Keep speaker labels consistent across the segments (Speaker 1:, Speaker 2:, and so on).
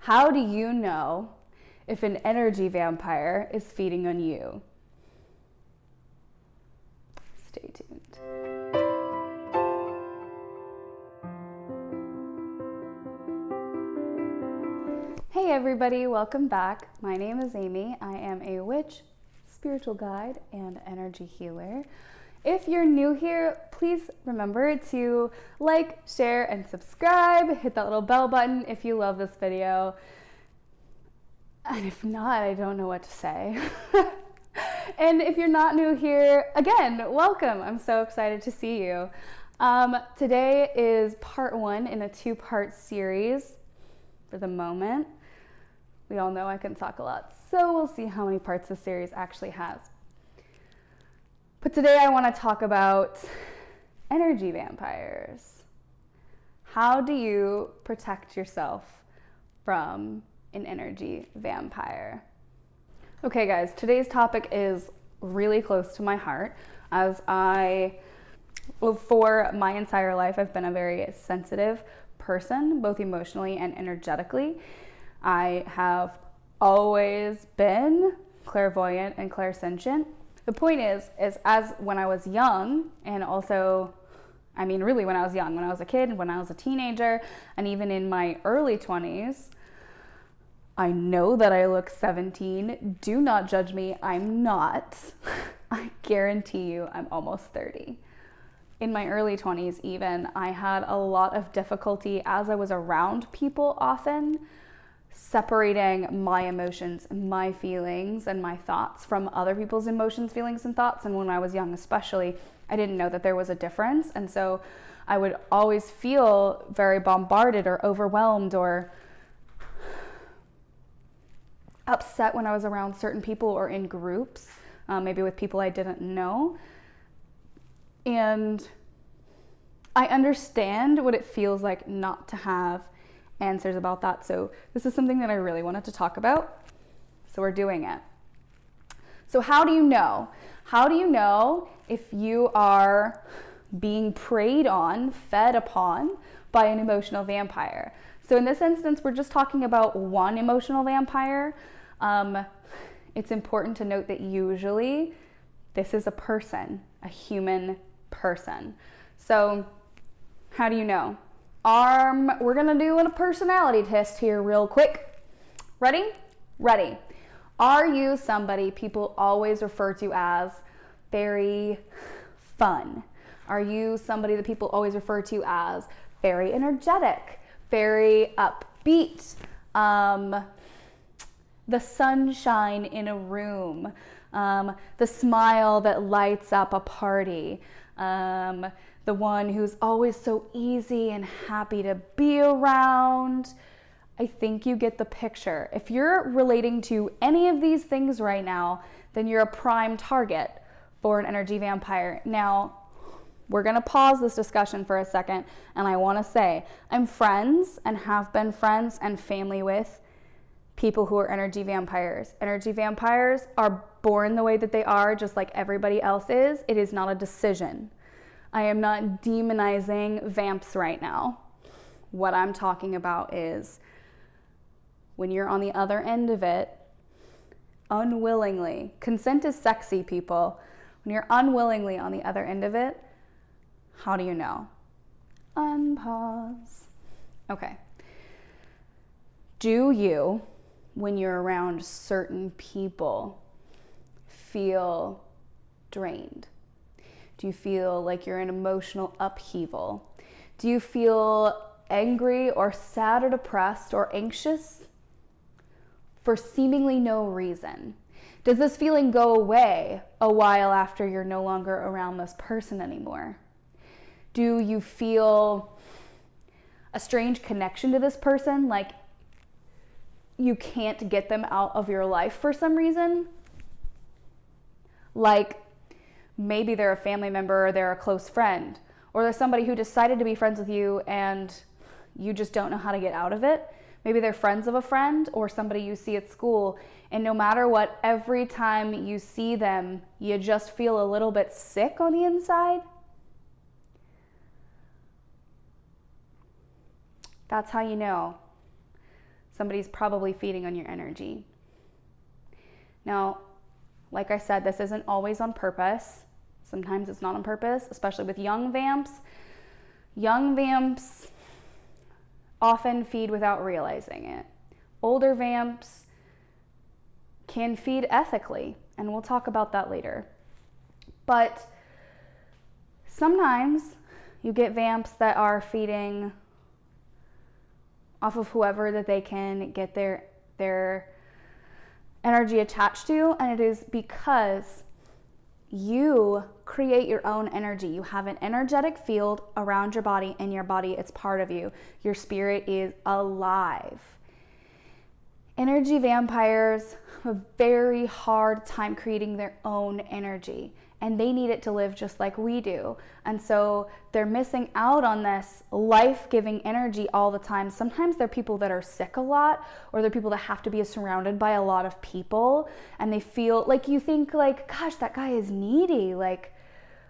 Speaker 1: How do you know if an energy vampire is feeding on you? Stay tuned. Hey everybody, welcome back. My name is Amy. I am a witch, spiritual guide, and energy healer. If you're new here, please remember to like, share, and subscribe. Hit that little bell button if you love this video. And if not, I don't know what to say. And if you're not new here, again, welcome. I'm so excited to see you. Today is part one in a two-part series for the moment. We all know I can talk a lot, so we'll see how many parts the series actually has. But today I want to talk about energy vampires. How do you protect yourself from an energy vampire? Okay guys, today's topic is really close to my heart, as for my entire life, I've been a very sensitive person, both emotionally and energetically. I have always been clairvoyant and clairsentient. The point is as when I was young, and also, really when I was young, when I was a kid, when I was a teenager, and even in my early 20s, I know that I look 17. Do not judge me. I'm not. I guarantee you I'm almost 30. In my early 20s even, I had a lot of difficulty as I was around people often, separating my emotions, my feelings, and my thoughts from other people's emotions, feelings, and thoughts. And when I was young especially, I didn't know that there was a difference. And so I would always feel very bombarded or overwhelmed or upset when I was around certain people or in groups, maybe with people I didn't know. And I understand what it feels like not to have answers about that. So this is something that I really wanted to talk about. So we're doing it. So how do you know? How do you know if you are being preyed on, fed upon by an emotional vampire? So in this instance, we're just talking about one emotional vampire. It's important to note that usually this is a person, a human person. So how do you know? We're gonna do a personality test here real quick. Ready? Ready. Are you somebody people always refer to as very fun? Are you somebody that people always refer to as very energetic, very upbeat, the sunshine in a room, the smile that lights up a party, the one who's always so easy and happy to be around? I think you get the picture. If you're relating to any of these things right now, then you're a prime target for an energy vampire. Now, we're gonna pause this discussion for a second, and I wanna say, I'm friends and have been friends and family with people who are energy vampires. Energy vampires are born the way that they are, just like everybody else is. It is not a decision. I am not demonizing vamps right now. What I'm talking about is when you're on the other end of it, unwillingly, consent is sexy, people. When you're unwillingly on the other end of it, how do you know? Unpause. Okay. Do you, when you're around certain people, feel drained? Do you feel like you're in emotional upheaval? Do you feel angry or sad or depressed or anxious for seemingly no reason? Does this feeling go away a while after you're no longer around this person anymore? Do you feel a strange connection to this person, like you can't get them out of your life for some reason? Like maybe they're a family member or they're a close friend, or there's somebody who decided to be friends with you and you just don't know how to get out of it. Maybe they're friends of a friend or somebody you see at school, and no matter what, every time you see them, you just feel a little bit sick on the inside. That's how you know. somebody's probably feeding on your energy. Now, like I said, this isn't always on purpose. Sometimes it's not on purpose, especially with young vamps. Young vamps often feed without realizing it. Older vamps can feed ethically, and we'll talk about that later. But sometimes you get vamps that are feeding off of whoever that they can get their energy attached to, and it is because you create your own energy. You have an energetic field around your body. In your body, it's part of you. Your spirit is alive. Energy vampires have a very hard time creating their own energy, and they need it to live just like we do. And so they're missing out on this life-giving energy all the time. Sometimes they're people that are sick a lot, or they're people that have to be surrounded by a lot of people, and they feel like, you think like, gosh, that guy is needy. Like,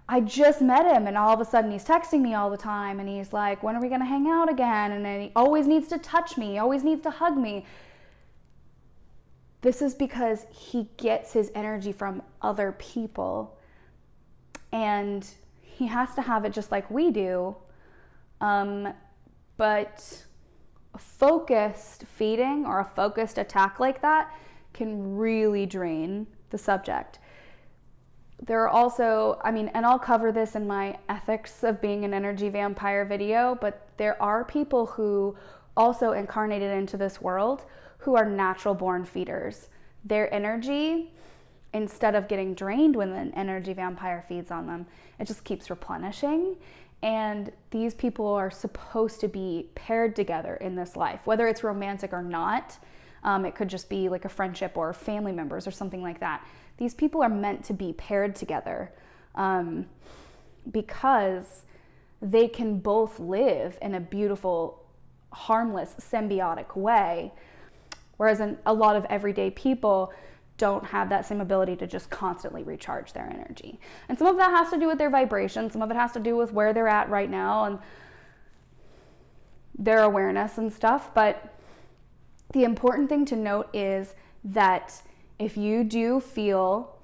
Speaker 1: I just met him and all of a sudden he's texting me all the time, and he's like, when are we gonna hang out again? And then he always needs to touch me, always needs to hug me. This is because he gets his energy from other people, and he has to have it just like we do. But a focused feeding or a focused attack like that can really drain the subject. There are also, and I'll cover this in my ethics of being an energy vampire video, but there are people who also incarnated into this world who are natural born feeders. Their energy, instead of getting drained when an energy vampire feeds on them, it just keeps replenishing. And these people are supposed to be paired together in this life, whether it's romantic or not. It could just be like a friendship or family members or something like that. These people are meant to be paired together because they can both live in a beautiful, harmless, symbiotic way. Whereas a lot of everyday people don't have that same ability to just constantly recharge their energy. And some of that has to do with their vibration. Some of it has to do with where they're at right now and their awareness and stuff. But the important thing to note is that if you do feel,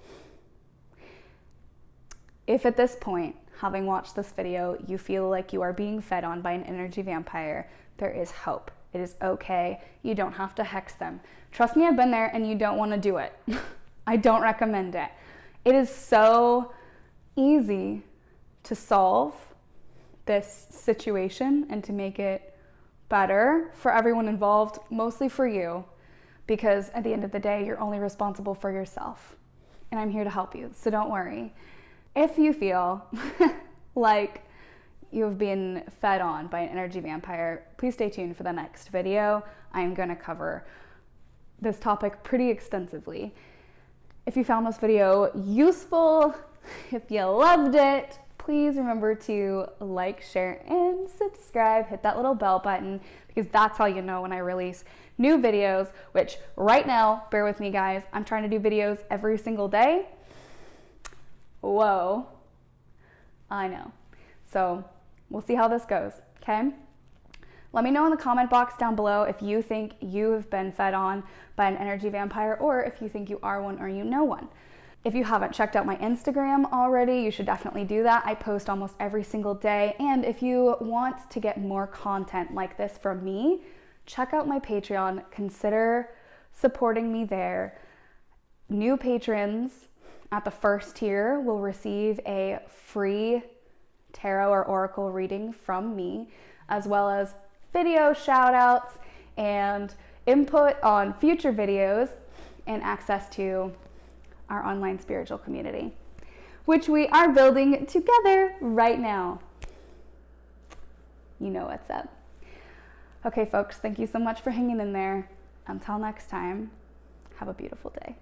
Speaker 1: if at this point, having watched this video, you feel like you are being fed on by an energy vampire, there is hope. It is okay. You don't have to hex them. Trust me, I've been there, and you don't want to do it. I don't recommend it. It is so easy to solve this situation and to make it better for everyone involved, mostly for you, because at the end of the day, you're only responsible for yourself. And I'm here to help you, so don't worry. If you feel like you've been fed on by an energy vampire, please stay tuned for the next video. I'm going to cover this topic pretty extensively. If you found this video useful, if you loved it, please remember to like, share, and subscribe. Hit that little bell button, because that's how you know when I release new videos, which right now, bear with me guys, I'm trying to do videos every single day. Whoa, I know. So we'll see how this goes, okay? Let me know in the comment box down below if you think you have been fed on by an energy vampire, or if you think you are one or you know one. If you haven't checked out my Instagram already, you should definitely do that. I post almost every single day. And if you want to get more content like this from me, check out my Patreon. Consider supporting me there. New patrons at the first tier will receive a free tarot or oracle reading from me, as well as video shout outs and input on future videos, and access to our online spiritual community, which we are building together right now. You know what's up. Okay folks, thank you so much for hanging in there. Until next time, have a beautiful day.